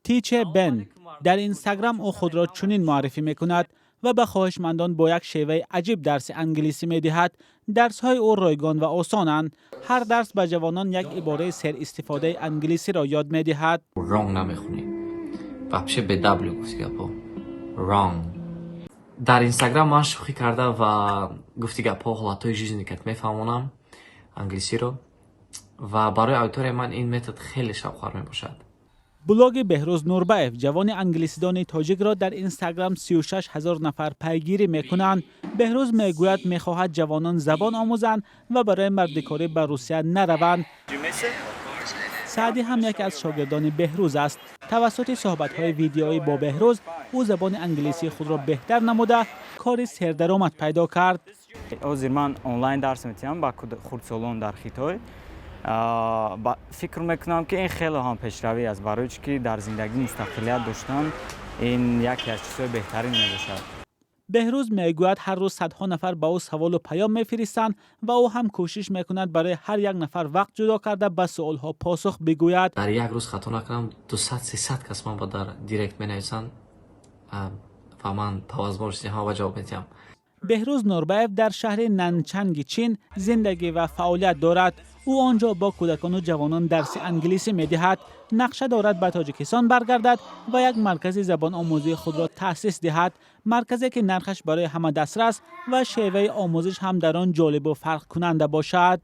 تیچه بن در اینستاگرام او خود را چنین معرفی میکند و به خواهشمندان با یک شیوه عجیب درس انگلیسی میدهد. درس‌های او رایگان و آسانند. هر درس به جوانان یک عباره سر استفاده انگلیسی را یاد میدهد. wrong نمیخونی. вообще به W گفتی گپا. wrong. در اینستاگرام من شوخی کرده و گفتی گپا حالتهای жизни که میفهمونم انگلیسی رو و برای آیتور من این متد خیلی شاوخوار میباشد. بلاگ بهروز نورباف جوان انگلیسیدان تاجیک را در اینستاگرام 36,000 نفر پیگیری میکنند. بهروز میگوید میخواهد جوانان زبان آموزند و برای مردکاری به روسیه نروند. سعدی هم یکی از شاگردان بهروز است. توسط صحبت‌های ویدیویی با بهروز او زبان انگلیسی خود را بهتر نموده کاری سردرآمد پیدا کرد. ҳозир ман онлайн дарс метиҳам ба хурдсолон дар хитой. фикр мекунам ки ин хеле ҳам пешравӣ аст барои чӣ ки дар зиндагӣ мустақилият доштан ин яке аз чизҳои беҳтарин мебошад. بهروز میگوید هر روز صدها نفر به او سوال و پیام میفرستند و او هم کوشش میکند برای هر یک نفر وقت جدا کرده به سوالها پاسخ بگوید. در یک روز خطا نکنم 200-300 کس من با در دایرکت مینویسند و من پاوزمارسی ها و جواب میدم. بهروز نورباف در شهر ننچنگ چین زندگی و فعالیت دارد. او آنجا با کودکان و جوانان درس انگلیسی میدهد. نقشه دارد به تاجیکستان برگردد و یک مرکز زبان آموزی خود را تأسیس دهد. مرکزی که نرخش برای همه دسترس و شیوه آموزش هم در آن جالب و فرق کننده باشد.